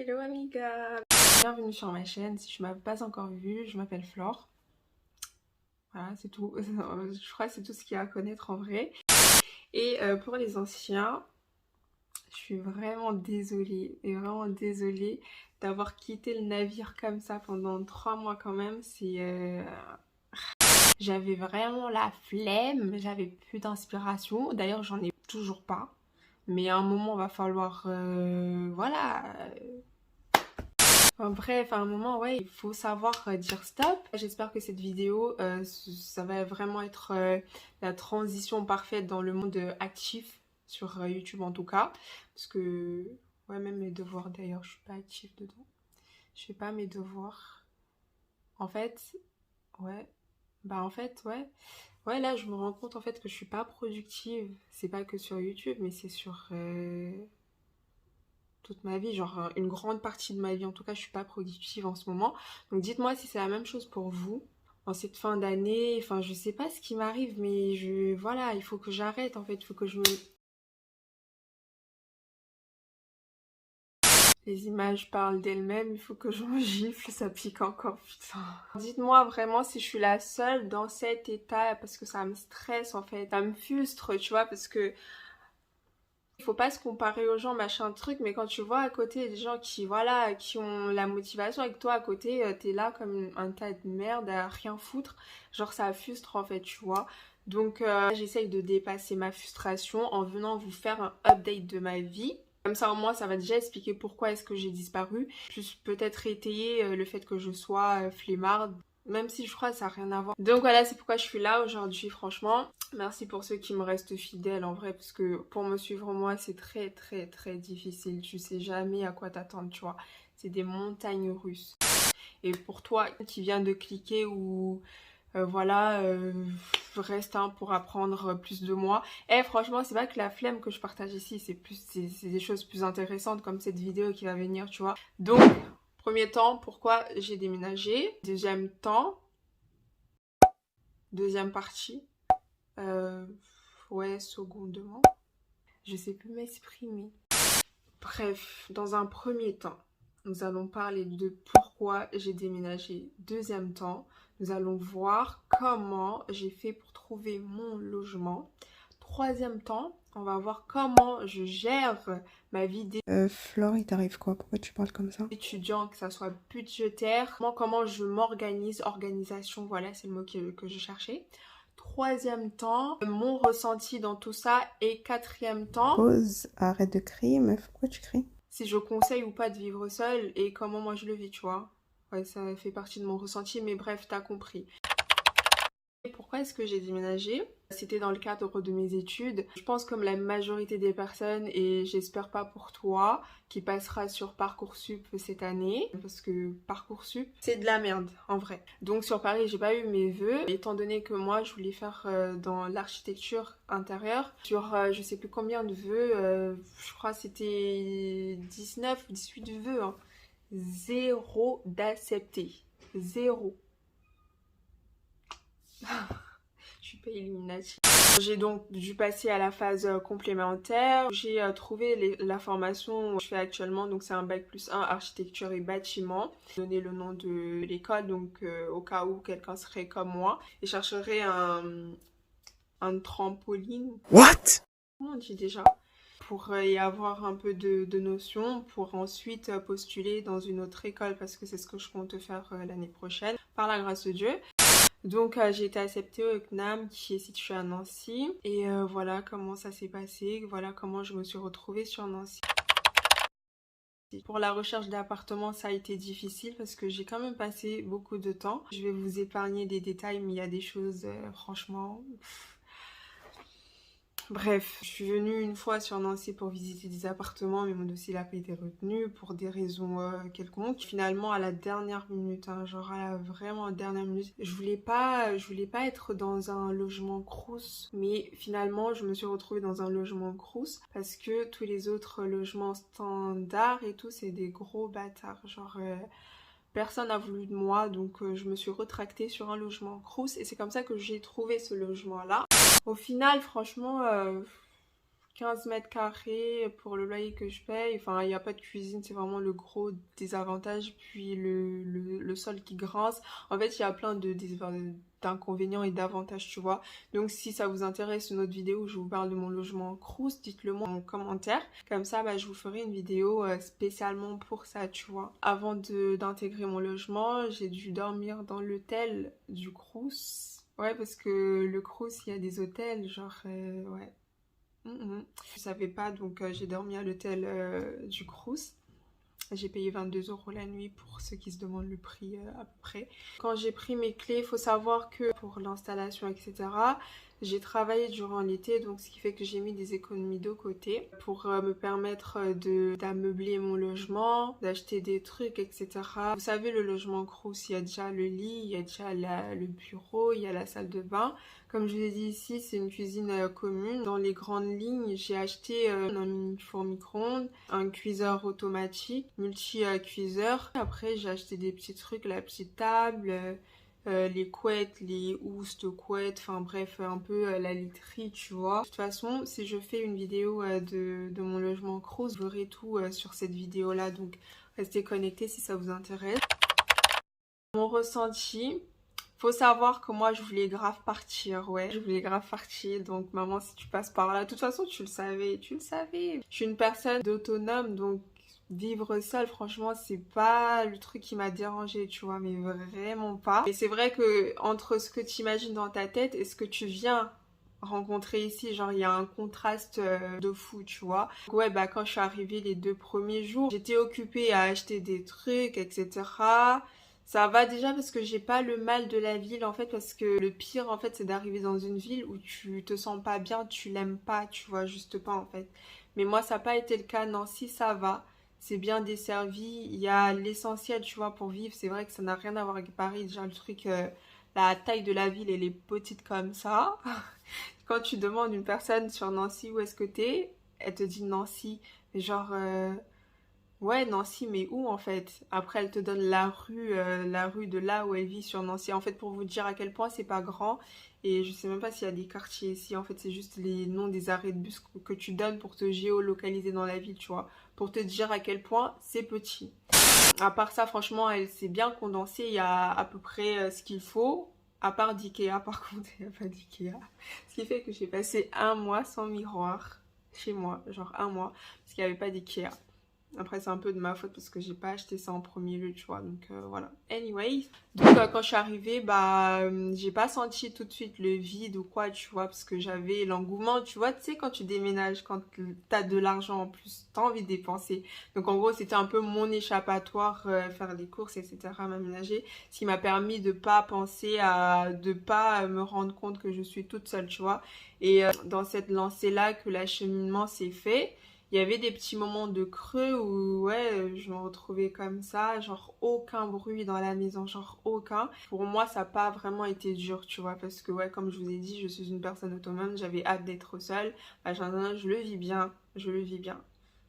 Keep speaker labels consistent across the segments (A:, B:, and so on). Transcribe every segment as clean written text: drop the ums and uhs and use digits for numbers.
A: Hello amiga, bienvenue sur ma chaîne. Si tu m'as pas encore vue, je m'appelle Flore. Voilà, c'est tout. Je crois que c'est tout ce qu'il y a à connaître en vrai. Et pour les anciens, je suis vraiment désolée, et vraiment désolée d'avoir quitté le navire comme ça pendant 3 mois quand même. J'avais vraiment la flemme, j'avais plus d'inspiration. D'ailleurs, j'en ai toujours pas. Mais à un moment, va falloir, voilà, enfin, bref, à un moment, ouais, il faut savoir dire stop. J'espère que cette vidéo, ça va vraiment être la transition parfaite dans le monde actif sur YouTube en tout cas. Parce que, ouais, même mes devoirs d'ailleurs, je suis pas active dedans. Je fais pas mes devoirs. En fait, ouais, ouais. Ouais, là, je me rends compte en fait que je suis pas productive. C'est pas que sur YouTube, mais c'est sur toute ma vie, genre une grande partie de ma vie. En tout cas, je suis pas productive en ce moment. Donc dites-moi si c'est la même chose pour vous en cette fin d'année. Enfin, je sais pas ce qui m'arrive, mais voilà, il faut que j'arrête en fait. Il faut que je me... Les images parlent d'elles-mêmes, il faut que je me gifle, ça pique encore, putain. Dites-moi vraiment si je suis la seule dans cet état, parce que ça me stresse en fait, ça me frustre, tu vois, parce que il faut pas se comparer aux gens, machin truc, mais quand tu vois à côté des gens qui, voilà, qui ont la motivation avec toi à côté, t'es là comme un tas de merde à rien foutre, genre ça frustre en fait, tu vois. Donc j'essaye de dépasser ma frustration en venant vous faire un update de ma vie. Comme ça au moins ça va déjà expliquer pourquoi est-ce que j'ai disparu, plus peut-être étayer le fait que je sois flemmarde. Même si je crois que ça n'a rien à voir. Donc voilà, c'est pourquoi je suis là aujourd'hui, franchement. Merci pour ceux qui me restent fidèles en vrai, parce que pour me suivre moi, c'est très très très difficile. Tu sais jamais à quoi t'attendre, tu vois. C'est des montagnes russes. Et pour toi qui viens de cliquer ou voilà, reste pour apprendre plus de moi. Et franchement, c'est pas que la flemme que je partage ici, c'est des choses plus intéressantes comme cette vidéo qui va venir, tu vois. Donc, premier temps, pourquoi j'ai déménagé. Deuxième temps, deuxième partie. Euh, ouais, secondement. Je sais plus m'exprimer. Bref, dans un premier temps, nous allons parler de pourquoi j'ai déménagé. Deuxième temps, nous allons voir comment j'ai fait pour trouver mon logement. Troisième temps, on va voir comment je gère ma vie
B: Flore, il t'arrive quoi? Pourquoi tu parles comme ça?
A: d'étudiant, que ça soit budgétaire, comment je m'organise, organisation, voilà, c'est le mot que je cherchais. Troisième temps, mon ressenti dans tout ça. Et quatrième temps,
B: Pause, arrête de crier, meuf. Pourquoi tu cries?
A: si je conseille ou pas de vivre seule et comment moi je le vis, tu vois. Ouais, ça fait partie de mon ressenti, mais bref, t'as compris. Et pourquoi est-ce que j'ai déménagé? C'était dans le cadre de mes études. Je pense comme la majorité des personnes, et j'espère pas pour toi, qui passera sur Parcoursup cette année, parce que Parcoursup, c'est de la merde, en vrai. Donc sur Paris, j'ai pas eu mes vœux, étant donné que moi, je voulais faire dans l'architecture intérieure, sur je sais plus combien de vœux, je crois que c'était 19 ou 18 vœux, hein. Zéro d'accepté. Zéro. Je suis pas Illuminati. J'ai donc dû passer à la phase complémentaire. J'ai trouvé la formation que je fais actuellement, donc c'est un bac+1 architecture et bâtiment. J'ai donné le nom de l'école, donc au cas où quelqu'un serait comme moi et chercherait un trampoline.
B: What?
A: Comment on dit déjà? Pour y avoir un peu de notions, pour ensuite postuler dans une autre école, parce que c'est ce que je compte faire l'année prochaine, par la grâce de Dieu. Donc j'ai été acceptée au CNAM qui est situé à Nancy. Et voilà comment ça s'est passé, voilà comment je me suis retrouvée sur Nancy. Pour la recherche d'appartement, ça a été difficile parce que j'ai quand même passé beaucoup de temps. Je vais vous épargner des détails, mais il y a des choses, franchement... Bref, je suis venue une fois sur Nancy pour visiter des appartements, mais mon dossier n'a pas été retenu pour des raisons quelconques. Finalement, à la dernière minute, hein, genre à la vraiment dernière minute, je voulais pas être dans un logement crous, mais finalement, je me suis retrouvée dans un logement crous parce que tous les autres logements standards et tout, c'est des gros bâtards, genre... Personne n'a voulu de moi, donc je me suis retractée sur un logement crous et c'est comme ça que j'ai trouvé ce logement-là. Au final, franchement, 15 mètres carrés pour le loyer que je paye. Enfin, il n'y a pas de cuisine, c'est vraiment le gros désavantage. Puis le sol qui grince. En fait, il y a plein d'inconvénients et d'avantages, tu vois. Donc, si ça vous intéresse une autre vidéo où je vous parle de mon logement Crous, dites-le moi en commentaire. Comme ça, bah, je vous ferai une vidéo spécialement pour ça, tu vois. Avant d'intégrer mon logement, j'ai dû dormir dans l'hôtel du Crous. Ouais, parce que le Crous, il y a des hôtels, genre, ouais. Je savais pas, donc j'ai dormi à l'hôtel du Crous. J'ai payé 22 € la nuit pour ceux qui se demandent le prix à peu près. Quand j'ai pris mes clés, il faut savoir que pour l'installation, etc., j'ai travaillé durant l'été, donc ce qui fait que j'ai mis des économies de côté pour me permettre d'ameubler mon logement, d'acheter des trucs, etc. Vous savez, le logement Crous, il y a déjà le lit, il y a déjà le bureau, il y a la salle de bain. Comme je vous l'ai dit ici, c'est une cuisine commune. Dans les grandes lignes, j'ai acheté un mini-four micro-ondes, un cuiseur automatique, multi-cuiseur. Après, j'ai acheté des petits trucs, la petite table, les couettes, les housses de couettes, enfin bref, un peu la literie, tu vois. De toute façon, si je fais une vidéo de mon logement Crous, vous verrez tout sur cette vidéo-là. Donc, restez connectés si ça vous intéresse. Mon ressenti... Faut savoir que moi, je voulais grave partir, ouais. Je voulais grave partir, donc maman, si tu passes par là... De toute façon, tu le savais, tu le savais. Je suis une personne d'autonome, donc vivre seule, franchement, c'est pas le truc qui m'a dérangée, tu vois, mais vraiment pas. Et c'est vrai que entre ce que tu imagines dans ta tête et ce que tu viens rencontrer ici, genre il y a un contraste de fou, tu vois. Donc, ouais, bah quand je suis arrivée les 2 premiers jours, j'étais occupée à acheter des trucs, etc. Ça va déjà parce que j'ai pas le mal de la ville en fait, parce que le pire en fait c'est d'arriver dans une ville où tu te sens pas bien, tu l'aimes pas, tu vois, juste pas en fait. Mais moi ça n'a pas été le cas, Nancy ça va, c'est bien desservi, il y a l'essentiel tu vois pour vivre, c'est vrai que ça n'a rien à voir avec Paris, déjà le truc, la taille de la ville elle est petite comme ça. Quand tu demandes une personne sur Nancy où est-ce que t'es, elle te dit Nancy, mais genre... Ouais, Nancy, mais où en fait? Après, elle te donne la rue de là où elle vit sur Nancy. En fait, pour vous dire à quel point c'est pas grand, et je sais même pas s'il y a des quartiers ici. En fait, c'est juste les noms des arrêts de bus que tu donnes pour te géolocaliser dans la ville, tu vois. Pour te dire à quel point c'est petit. À part ça, franchement, elle s'est bien condensée. Il y a à peu près ce qu'il faut. À part d'Ikea, par contre, il n'y a pas d'Ikea. Ce qui fait que j'ai passé un mois sans miroir chez moi. Genre un mois. Parce qu'il n'y avait pas d'Ikea. Après, c'est un peu de ma faute parce que j'ai pas acheté ça en premier lieu, tu vois. Donc, voilà. Anyway. Donc, quand je suis arrivée, bah, j'ai pas senti tout de suite le vide ou quoi, tu vois. Parce que j'avais l'engouement, tu vois. Tu sais, quand tu déménages, quand t'as de l'argent en plus, t'as envie de dépenser. Donc, en gros, c'était un peu mon échappatoire, faire des courses, etc., m'aménager. Ce qui m'a permis de pas penser de pas me rendre compte que je suis toute seule, tu vois. Et dans cette lancée-là que l'acheminement s'est fait, il y avait des petits moments de creux où ouais, je me retrouvais comme ça, genre aucun bruit dans la maison, genre aucun. Pour moi, ça n'a pas vraiment été dur, tu vois, parce que ouais, comme je vous ai dit, je suis une personne autonome, j'avais hâte d'être seule. Bah, je le vis bien, je le vis bien.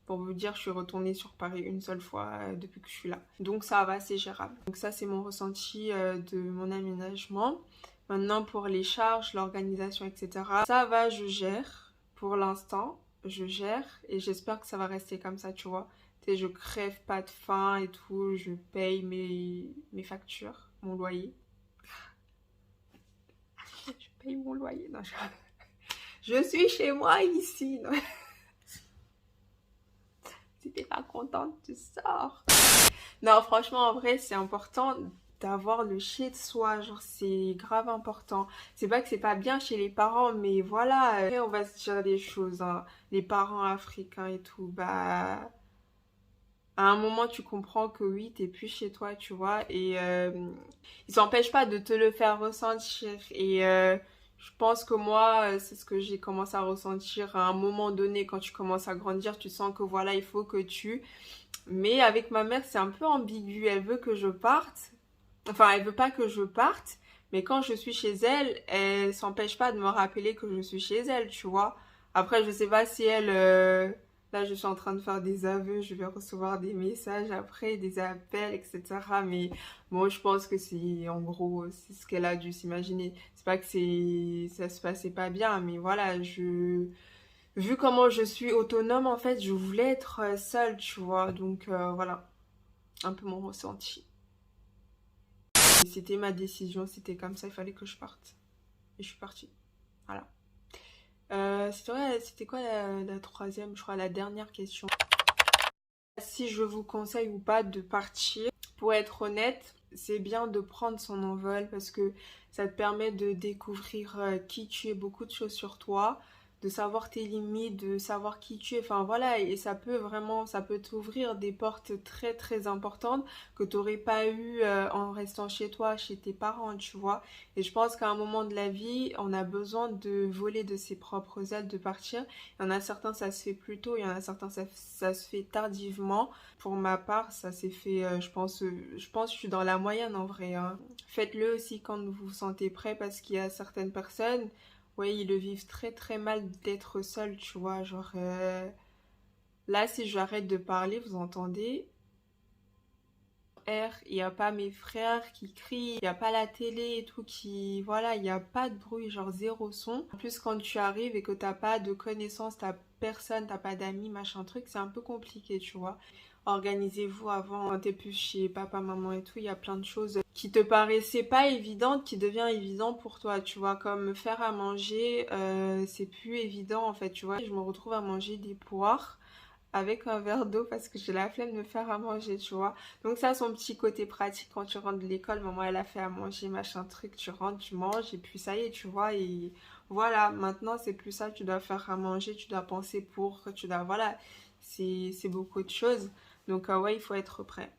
A: Pour vous dire, je suis retournée sur Paris une seule fois depuis que je suis là. Donc ça va, c'est gérable. Donc ça, c'est mon ressenti de mon aménagement. Maintenant, pour les charges, l'organisation, etc. Ça va, je gère pour l'instant. Je gère et j'espère que ça va rester comme ça, tu vois. Tu sais, je crève pas de faim et tout, je paye mes factures, mon loyer. Je paye mon loyer, non, je suis chez moi ici. Non. Si t'es pas contente, tu sors. Non, franchement, en vrai, c'est important d'avoir le chez de soi, genre c'est grave important. C'est pas que c'est pas bien chez les parents, mais voilà, après, on va se dire des choses, hein. Les parents africains et tout, bah à un moment tu comprends que oui, t'es plus chez toi, tu vois, et ils s'empêchent pas de te le faire ressentir. Et je pense que moi, c'est ce que j'ai commencé à ressentir à un moment donné, quand tu commences à grandir, tu sens que voilà, il faut que tu... Mais avec ma mère, c'est un peu ambigu, elle veut que je parte. Enfin, elle veut pas que je parte, mais quand je suis chez elle, elle s'empêche pas de me rappeler que je suis chez elle, tu vois. Après, je sais pas si elle... Là, je suis en train de faire des aveux, je vais recevoir des messages après, des appels, etc. Mais bon, je pense que c'est, en gros, c'est ce qu'elle a dû s'imaginer. C'est pas que ça se passait pas bien, mais voilà, vu comment je suis autonome, en fait, je voulais être seule, tu vois. Donc voilà, un peu mon ressenti. C'était ma décision, c'était comme ça, il fallait que je parte. Et je suis partie. Voilà. C'était quoi la troisième, je crois, la dernière question. Si je vous conseille ou pas de partir, pour être honnête, c'est bien de prendre son envol parce que ça te permet de découvrir qui tu es, beaucoup de choses sur toi, de savoir tes limites, de savoir qui tu es. Enfin voilà, et ça peut vraiment, ça peut t'ouvrir des portes très très importantes que tu n'aurais pas eu en restant chez toi, chez tes parents, tu vois. Et je pense qu'à un moment de la vie, on a besoin de voler de ses propres ailes, de partir. Il y en a certains, ça se fait plus tôt, il y en a certains, ça se fait tardivement. Pour ma part, ça s'est fait, je pense que je suis dans la moyenne en vrai, hein. Faites-le aussi quand vous vous sentez prêt parce qu'il y a certaines personnes, ouais, ils le vivent très très mal d'être seul, tu vois. Genre, là, si j'arrête de parler, vous entendez? Il n'y a pas mes frères qui crient, il n'y a pas la télé et tout qui... Voilà, il n'y a pas de bruit, genre zéro son. En plus, quand tu arrives et que t'as pas de connaissances, t'as personne, t'as pas d'amis, machin truc, c'est un peu compliqué, tu vois. Organisez-vous avant, quand t'es plus chez papa, maman et tout, il y a plein de choses qui te paraissaient pas évidentes, qui devient évident pour toi, tu vois, comme faire à manger, c'est plus évident en fait, tu vois. Je me retrouve à manger des poires avec un verre d'eau parce que j'ai la flemme de me faire à manger, tu vois. Donc ça, son petit côté pratique quand tu rentres de l'école, maman elle a fait à manger, machin truc, tu rentres, tu manges et puis ça y est, tu vois. Et voilà, maintenant c'est plus ça, tu dois faire à manger, tu dois penser pour, tu dois, voilà, c'est beaucoup de choses. Donc ouais, il faut être prêt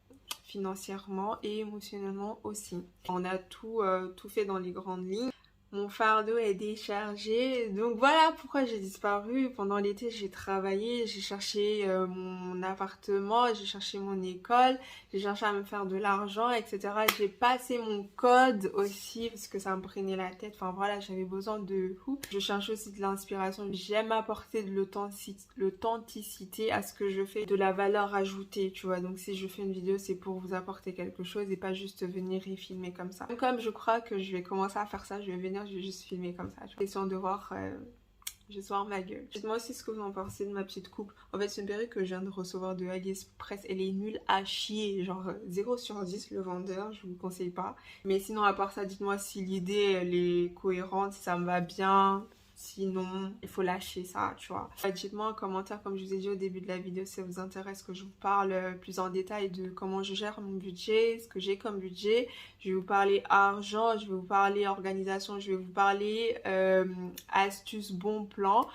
A: financièrement et émotionnellement aussi. On a tout fait dans les grandes lignes. Mon fardeau est déchargé. Donc voilà pourquoi j'ai disparu. Pendant l'été, j'ai travaillé, j'ai cherché mon appartement, j'ai cherché mon école, j'ai cherché à me faire de l'argent, etc. J'ai passé mon code aussi parce que ça me prenait la tête. Enfin voilà, j'avais besoin de... Je cherche aussi de l'inspiration. J'aime apporter de l'authenticité à ce que je fais, de la valeur ajoutée, tu vois. Donc si je fais une vidéo, c'est pour vous apporter quelque chose et pas juste venir y filmer comme ça. Comme je crois que je vais commencer à faire ça, je vais venir, je vais juste filmer comme ça. Question de voir... je vais voir ma gueule. Dites-moi aussi ce que vous en pensez de ma petite coupe. En fait, c'est une perruque que je viens de recevoir de AliExpress. Elle est nulle à chier. Genre 0 sur 10 le vendeur. Je vous conseille pas. Mais sinon, à part ça, dites-moi si l'idée elle est cohérente, si ça me va bien. Sinon, il faut lâcher ça, tu vois. Dites-moi en commentaire, comme je vous ai dit au début de la vidéo, si ça vous intéresse que je vous parle plus en détail de comment je gère mon budget, ce que j'ai comme budget. Je vais vous parler argent, je vais vous parler organisation, je vais vous parler astuces, bons plans.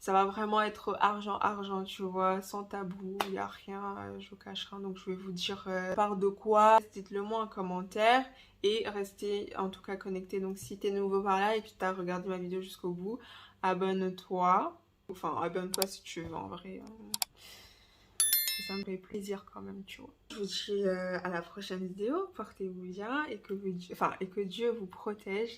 A: Ça va vraiment être argent, tu vois, sans tabou, il n'y a rien, je vous cache rien. Donc je vais vous dire par de quoi, dites-le moi en commentaire et restez en tout cas connectés. Donc si t'es nouveau par là et que tu as regardé ma vidéo jusqu'au bout, abonne-toi. Enfin, abonne-toi si tu veux en vrai. Ça me fait plaisir quand même, tu vois. Je vous dis à la prochaine vidéo, portez-vous bien et que Dieu vous protège